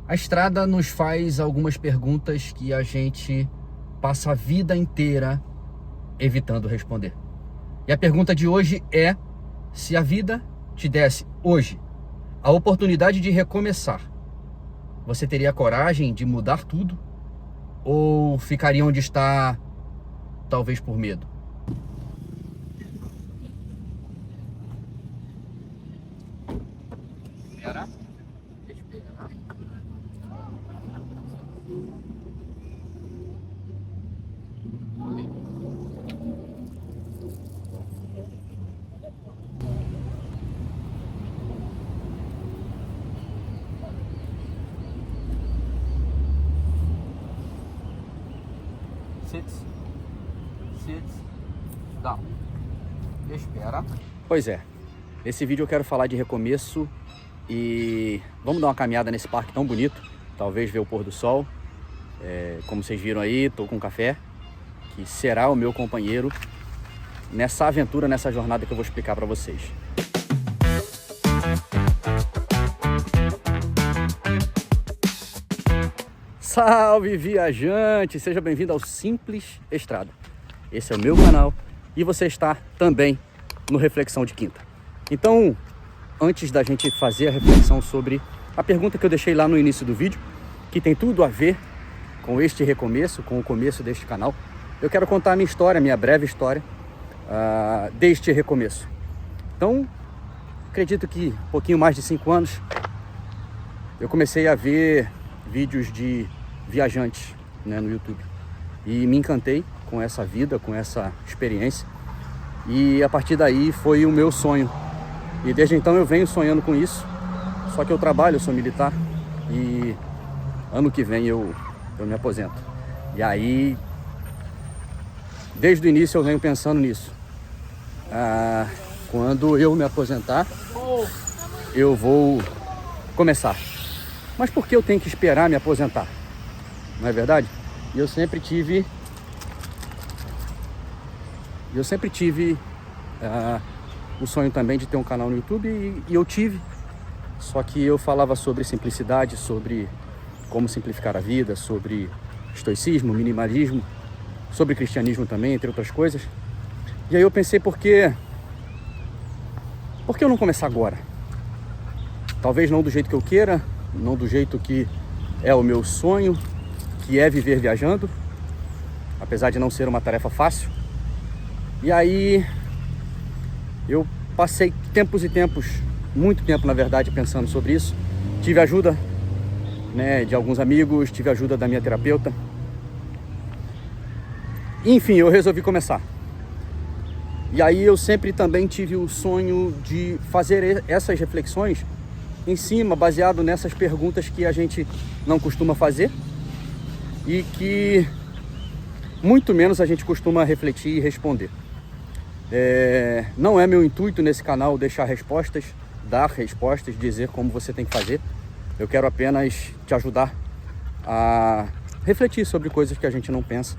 A estrada nos faz algumas perguntas que a gente passa a vida inteira evitando responder. E a pergunta de hoje é: se a vida te desse hoje a oportunidade de recomeçar, você teria coragem de mudar tudo? Ou ficaria onde está, talvez por medo? Espera. Sit down. Espera. Pois é, nesse vídeo eu quero falar de recomeço e vamos dar uma caminhada nesse parque tão bonito, talvez ver o pôr do sol. Como vocês viram aí, estou com um café, que será o meu companheiro nessa aventura, nessa jornada que eu vou explicar para vocês. Salve viajante, seja bem-vindo ao Simples Estrada. Esse é o meu canal e você está também no Reflexão de Quinta. Então, antes da gente fazer a reflexão sobre a pergunta que eu deixei lá no início do vídeo, que tem tudo a ver com este recomeço, com o começo deste canal, eu quero contar a minha história, a minha breve história deste recomeço. Então, acredito que um pouquinho mais de 5 anos, eu comecei a ver vídeos de viajantes, né, no YouTube, e me encantei com essa vida, com essa experiência, e a partir daí foi o meu sonho, e desde então eu venho sonhando com isso. Só que eu trabalho, eu sou militar, e ano que vem eu me aposento, e aí desde o início eu venho pensando nisso. Quando eu me aposentar, eu vou começar. Mas por que eu tenho que esperar me aposentar? Não é verdade? E eu sempre tive o sonho também de ter um canal no YouTube, e eu tive. Só que eu falava sobre simplicidade, sobre como simplificar a vida, sobre estoicismo, minimalismo, sobre cristianismo também, entre outras coisas. E aí eu pensei, por que eu não começar agora? Talvez não do jeito que eu queira, não do jeito que é o meu sonho, que é viver viajando, apesar de não ser uma tarefa fácil. E aí eu passei tempos e tempos, muito tempo na verdade, pensando sobre isso. Tive ajuda, né, de alguns amigos, tive ajuda da minha terapeuta. Enfim, eu resolvi começar. E aí eu sempre também tive o sonho de fazer essas reflexões em cima, baseado nessas perguntas que a gente não costuma fazer e que muito menos a gente costuma refletir e responder. Não é meu intuito nesse canal deixar respostas, dar respostas, dizer como você tem que fazer. Eu quero apenas te ajudar a refletir sobre coisas que a gente não pensa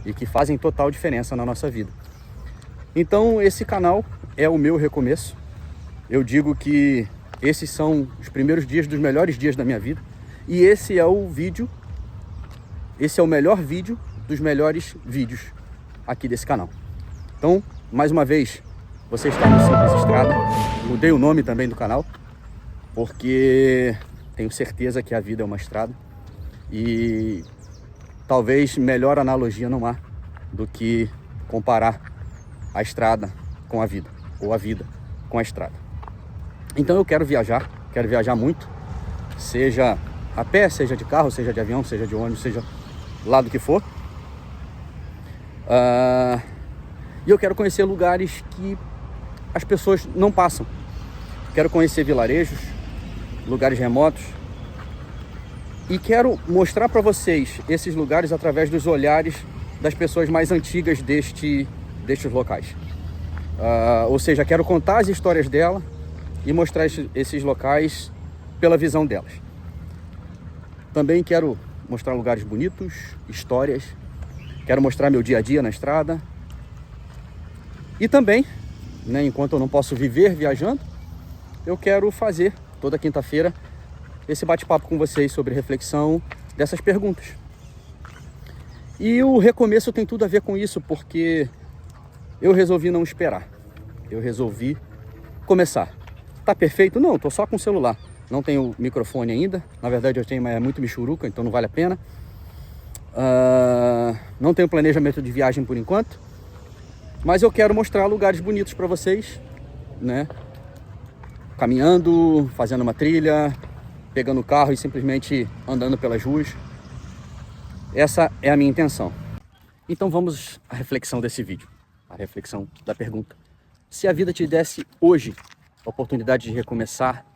e que fazem total diferença na nossa vida. Então esse canal é o meu recomeço. Eu digo que esses são os primeiros dias dos melhores dias da minha vida, e esse é o melhor vídeo dos melhores vídeos aqui desse canal. Então, mais uma vez, você está no Simples Estrada. Mudei o nome também do canal, porque tenho certeza que a vida é uma estrada, e talvez melhor analogia não há do que comparar a estrada com a vida, ou a vida com a estrada. Então eu quero viajar muito, seja a pé, seja de carro, seja de avião, seja de ônibus, seja lá do que for. E eu quero conhecer lugares que as pessoas não passam. Quero conhecer vilarejos, lugares remotos, e quero mostrar para vocês esses lugares através dos olhares das pessoas mais antigas destes locais. Ou seja, quero contar as histórias dela e mostrar esses locais pela visão delas. Também quero mostrar lugares bonitos, histórias. Quero mostrar meu dia a dia na estrada. E também, né, enquanto eu não posso viver viajando, eu quero fazer toda quinta-feira esse bate-papo com vocês sobre reflexão dessas perguntas. E o recomeço tem tudo a ver com isso, porque eu resolvi não esperar. Eu resolvi começar. Tá perfeito? Não, tô só com o celular. Não tenho microfone ainda. Na verdade eu tenho, mas é muito michuruca, então não vale a pena. Não tenho planejamento de viagem por enquanto. Mas eu quero mostrar lugares bonitos para vocês, né? Caminhando, fazendo uma trilha, pegando o carro e simplesmente andando pelas ruas. Essa é a minha intenção. Então vamos à reflexão desse vídeo. A reflexão da pergunta. Se a vida te desse hoje a oportunidade de recomeçar,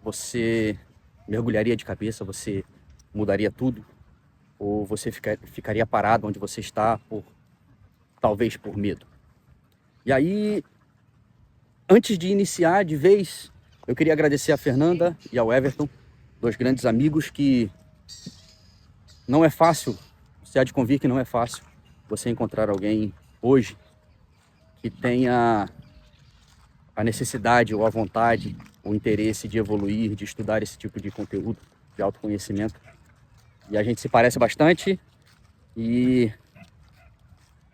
você mergulharia de cabeça, você mudaria tudo? Ou você ficaria parado onde você está, talvez por medo? E aí, antes de iniciar de vez, eu queria agradecer a Fernanda e ao Everton, dois grandes amigos, que não é fácil, você há de convir que não é fácil você encontrar alguém hoje que tenha a necessidade ou a vontade, o interesse de evoluir, de estudar esse tipo de conteúdo, de autoconhecimento. E a gente se parece bastante. E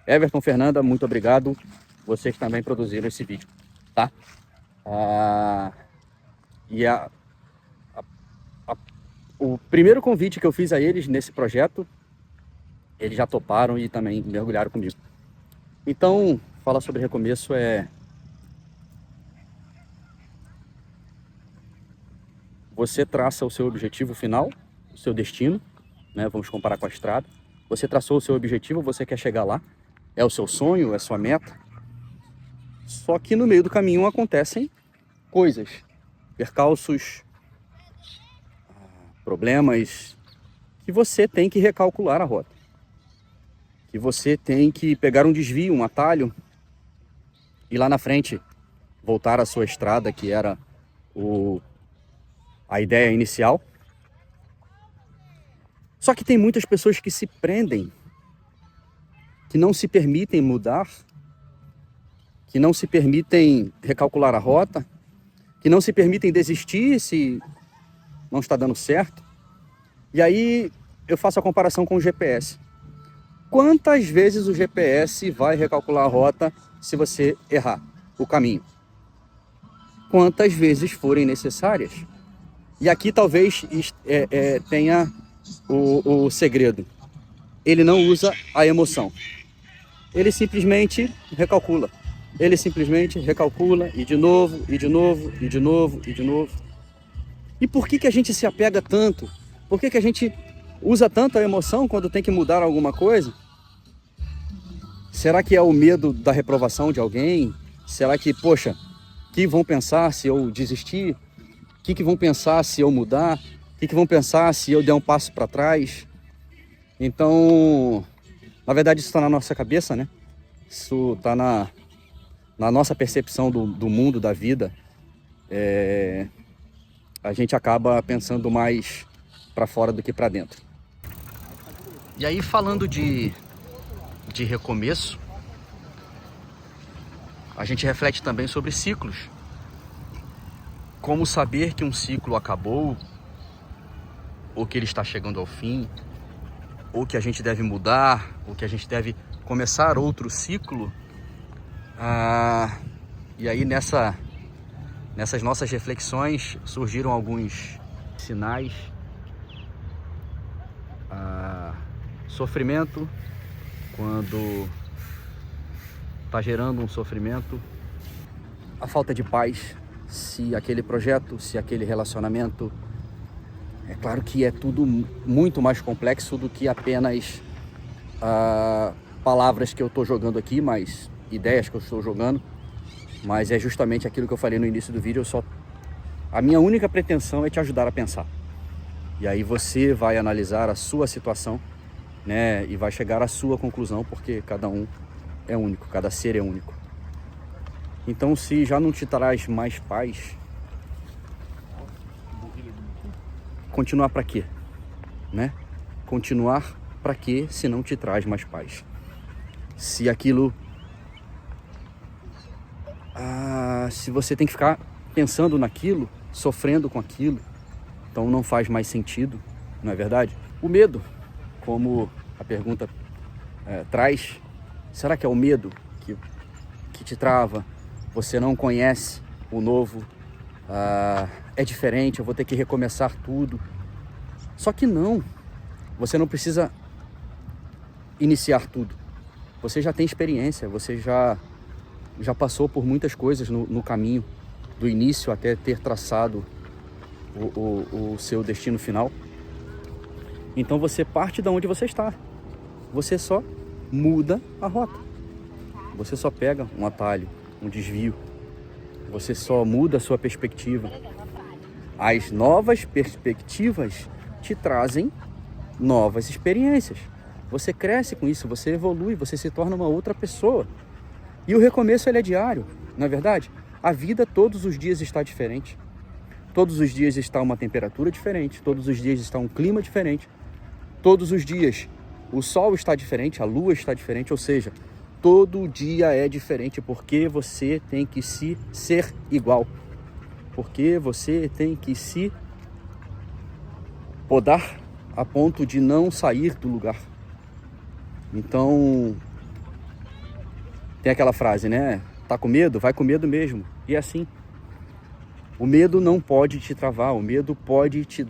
Everton, Fernanda, muito obrigado. Vocês também produziram esse vídeo, tá? O primeiro convite que eu fiz a eles nesse projeto, eles já toparam e também mergulharam comigo. Então, falar sobre recomeço é... Você traça o seu objetivo final, o seu destino, né? Vamos comparar com a estrada. Você traçou o seu objetivo, você quer chegar lá. É o seu sonho, é a sua meta. Só que no meio do caminho acontecem coisas, percalços, problemas, que você tem que recalcular a rota. Que você tem que pegar um desvio, um atalho, e lá na frente voltar à sua estrada, que era a ideia inicial. Só que tem muitas pessoas que se prendem, que não se permitem mudar, que não se permitem recalcular a rota, que não se permitem desistir se não está dando certo. E aí eu faço a comparação com o GPS. Quantas vezes o GPS vai recalcular a rota se você errar o caminho? Quantas vezes forem necessárias? E aqui talvez tenha o segredo. Ele não usa a emoção. Ele simplesmente recalcula. Ele simplesmente recalcula e de novo, e de novo, e de novo, e de novo. E por que a gente se apega tanto? Por que a gente usa tanto a emoção quando tem que mudar alguma coisa? Será que é o medo da reprovação de alguém? Será que, poxa, o que vão pensar se eu desistir? O que vão pensar se eu mudar? O que vão pensar se eu der um passo para trás? Então, na verdade, isso está na nossa cabeça, né? Isso está na nossa percepção do mundo, da vida. A gente acaba pensando mais para fora do que para dentro. E aí, falando de recomeço, a gente reflete também sobre ciclos. Como saber que um ciclo acabou, ou que ele está chegando ao fim, ou que a gente deve mudar, ou que a gente deve começar outro ciclo. E aí nessas nossas reflexões surgiram alguns sinais. Sofrimento, quando está gerando um sofrimento. A falta de paz, se aquele projeto, se aquele relacionamento... É claro que é tudo muito mais complexo do que apenas palavras que eu estou jogando aqui, mas ideias que eu estou jogando. Mas é justamente aquilo que eu falei no início do vídeo. A minha única pretensão é te ajudar a pensar. E aí você vai analisar a sua situação, né? E vai chegar à sua conclusão, porque cada um é único, cada ser é único. Então, se já não te traz mais paz, continuar para quê? Né? Continuar para quê se não te traz mais paz? Se aquilo... se você tem que ficar pensando naquilo, sofrendo com aquilo, Então não faz mais sentido, não é verdade? O medo, como a pergunta traz, será que é o medo que te trava? Você não conhece o novo, é diferente, eu vou ter que recomeçar tudo. Só que não, você não precisa iniciar tudo. Você já tem experiência, você já passou por muitas coisas no caminho, do início até ter traçado o seu destino final. Então você parte de onde você está. Você só muda a rota. Você só pega um atalho, um desvio. Você só muda a sua perspectiva. As novas perspectivas te trazem novas experiências. Você cresce com isso, você evolui, você se torna uma outra pessoa. E o recomeço ele é diário, não é verdade? A vida todos os dias está diferente. Todos os dias está uma temperatura diferente, todos os dias está um clima diferente. Todos os dias o sol está diferente, a lua está diferente, ou seja, todo dia é diferente porque você tem que se ser igual. Porque você tem que se podar a ponto de não sair do lugar. Então, tem aquela frase, né? Tá com medo? Vai com medo mesmo. E é assim. O medo não pode te travar, o medo pode te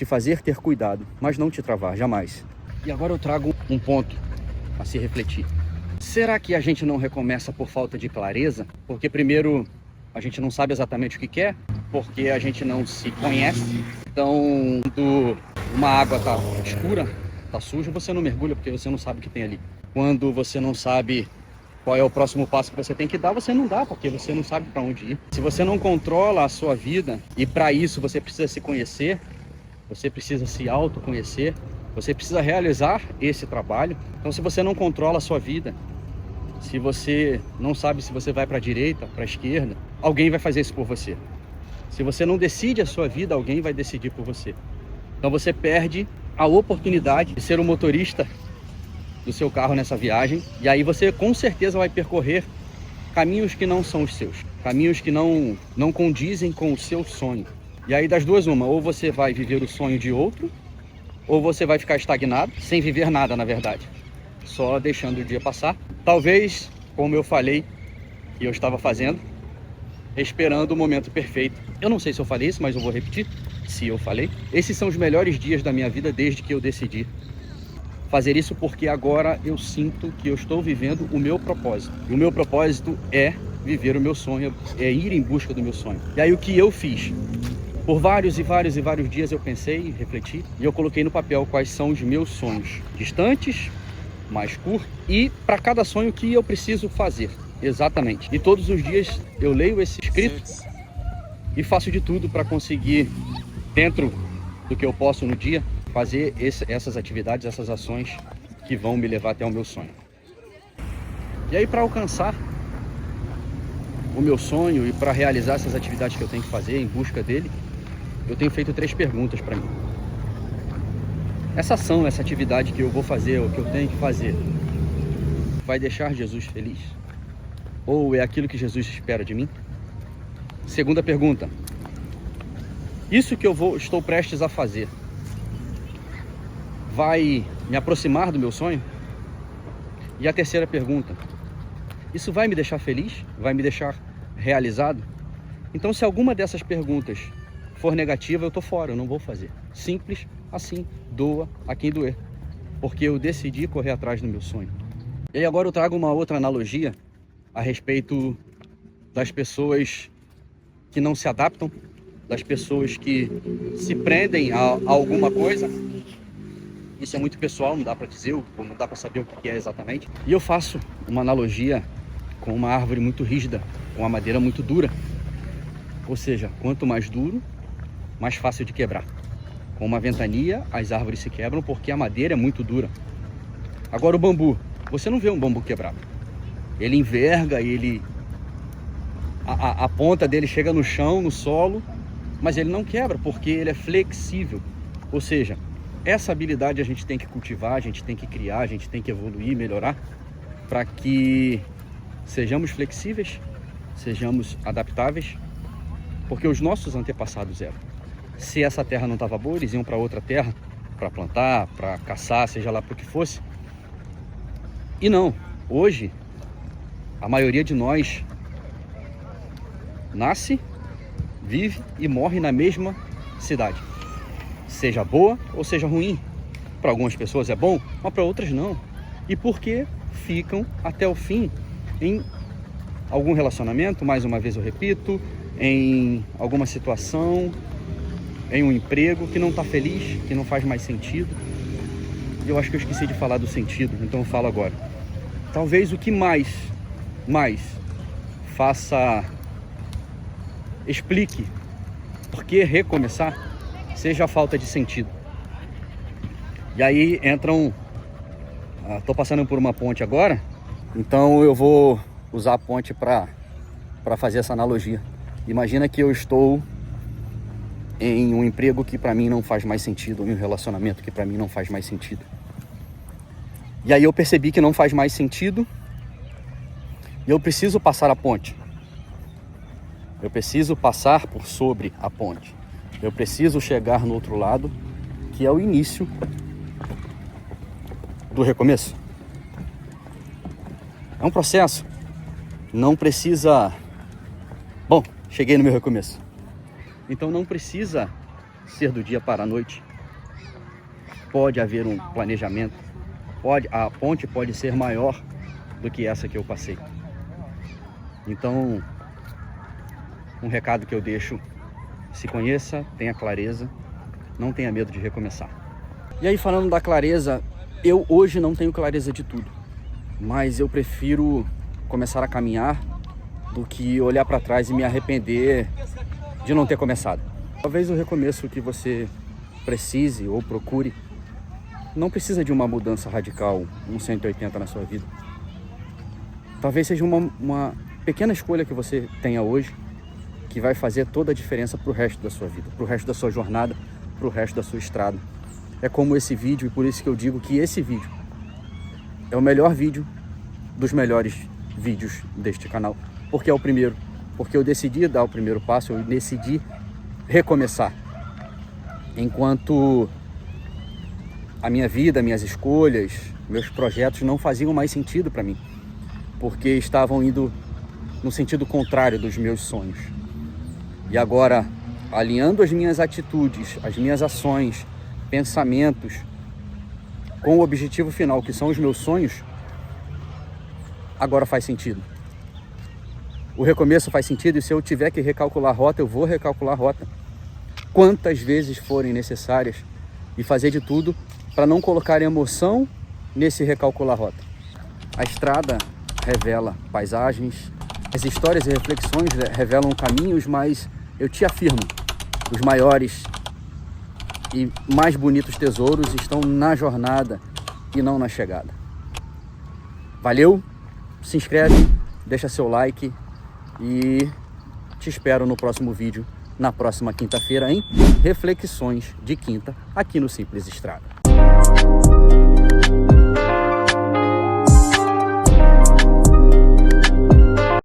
fazer ter cuidado, mas não te travar, jamais. E agora eu trago um ponto a se refletir. Será que a gente não recomeça por falta de clareza? Porque primeiro a gente não sabe exatamente o que quer, porque a gente não se conhece. Então, quando uma água tá escura, tá suja, você não mergulha porque você não sabe o que tem ali. Quando você não sabe qual é o próximo passo que você tem que dar, você não dá, porque você não sabe para onde ir. Se você não controla a sua vida, e para isso você precisa se conhecer, você precisa se autoconhecer, você precisa realizar esse trabalho. Então, se você não controla a sua vida, se você não sabe se você vai para a direita, para a esquerda, alguém vai fazer isso por você. Se você não decide a sua vida, alguém vai decidir por você. Então você perde a oportunidade de ser o motorista do seu carro nessa viagem, e aí você com certeza vai percorrer caminhos que não são os seus, caminhos que não condizem com o seu sonho. E aí das duas uma, ou você vai viver o sonho de outro, ou você vai ficar estagnado, sem viver nada na verdade, só deixando o dia passar. Talvez, como eu falei, que eu estava fazendo, esperando o momento perfeito. Eu não sei se eu falei isso, mas eu vou repetir, se eu falei. Esses são os melhores dias da minha vida desde que eu decidi fazer isso, porque agora eu sinto que eu estou vivendo o meu propósito. E o meu propósito é viver o meu sonho, é ir em busca do meu sonho. E aí o que eu fiz? Por vários dias eu pensei, refleti, e eu coloquei no papel quais são os meus sonhos. Distantes, mais curtos, e para cada sonho o que eu preciso fazer. Exatamente. E todos os dias eu leio esse escrito e faço de tudo para conseguir, dentro do que eu posso no dia, fazer essas atividades, essas ações que vão me levar até o meu sonho. E aí, para alcançar o meu sonho e para realizar essas atividades que eu tenho que fazer em busca dele, eu tenho feito 3 perguntas para mim. Essa ação, essa atividade que eu vou fazer, o que eu tenho que fazer, vai deixar Jesus feliz? Ou é aquilo que Jesus espera de mim? Segunda pergunta: isso que estou prestes a fazer vai me aproximar do meu sonho? E a terceira pergunta: isso vai me deixar feliz? Vai me deixar realizado? Então, se alguma dessas perguntas for negativa, eu tô fora, eu não vou fazer. Simples assim, doa a quem doer, porque eu decidi correr atrás do meu sonho. E aí agora eu trago uma outra analogia a respeito das pessoas que não se adaptam, das pessoas que se prendem a alguma coisa. Isso é muito pessoal, não dá para dizer, não dá para saber o que é exatamente. E eu faço uma analogia com uma árvore muito rígida, com uma madeira muito dura. Ou seja, quanto mais duro, mais fácil de quebrar. Com uma ventania, as árvores se quebram porque a madeira é muito dura. Agora o bambu, você não vê um bambu quebrado. Ele enverga, a ponta dele chega no chão, no solo, mas ele não quebra porque ele é flexível. Ou seja, essa habilidade a gente tem que cultivar, a gente tem que criar, a gente tem que evoluir, melhorar, para que sejamos flexíveis, sejamos adaptáveis, porque os nossos antepassados eram. se essa terra não estava boa, eles iam para outra terra para plantar, para caçar, seja lá para o que fosse. E não, hoje a maioria de nós nasce, vive e morre na mesma cidade, seja boa ou seja ruim. Para algumas pessoas é bom, mas para outras não. E por que ficam até o fim em algum relacionamento, mais uma vez eu repito, em alguma situação, em um emprego que não está feliz, que não faz mais sentido. Eu acho que eu esqueci de falar do sentido, então eu falo agora. Talvez o que mais explique por que recomeçar seja a falta de sentido. E aí entram, tô passando por uma ponte agora, então eu vou usar a ponte para fazer essa analogia. Imagina que eu estou em um emprego que para mim não faz mais sentido, em um relacionamento que para mim não faz mais sentido. E aí eu percebi que não faz mais sentido e eu preciso passar a ponte. Eu preciso passar por sobre a ponte. Eu preciso chegar no outro lado, que é o início do recomeço. É um processo. Não precisa... Bom, cheguei no meu recomeço. Então não precisa ser do dia para a noite. Pode haver um planejamento. A ponte pode ser maior do que essa que eu passei. Então, um recado que eu deixo: se conheça, tenha clareza, não tenha medo de recomeçar. E aí, falando da clareza, eu hoje não tenho clareza de tudo, mas eu prefiro começar a caminhar do que olhar para trás e me arrepender de não ter começado. Talvez o recomeço que você precise ou procure não precisa de uma mudança radical, um 180 na sua vida. Talvez seja uma pequena escolha que você tenha hoje que vai fazer toda a diferença para o resto da sua vida, para o resto da sua jornada, para o resto da sua estrada. É como esse vídeo, e por isso que eu digo que esse vídeo é o melhor vídeo dos melhores vídeos deste canal, porque é o primeiro, porque eu decidi dar o primeiro passo, eu decidi recomeçar. Enquanto a minha vida, minhas escolhas, meus projetos não faziam mais sentido para mim, porque estavam indo no sentido contrário dos meus sonhos. E agora, alinhando as minhas atitudes, as minhas ações, pensamentos, com o objetivo final, que são os meus sonhos, agora faz sentido. O recomeço faz sentido, e se eu tiver que recalcular a rota, eu vou recalcular a rota quantas vezes forem necessárias, e fazer de tudo para não colocar emoção nesse recalcular a rota. A estrada revela paisagens, as histórias e reflexões revelam caminhos, mas eu te afirmo, os maiores e mais bonitos tesouros estão na jornada e não na chegada. Valeu, se inscreve, deixa seu like e te espero no próximo vídeo, na próxima quinta-feira, em Reflexões de Quinta, aqui no Simples Estrada.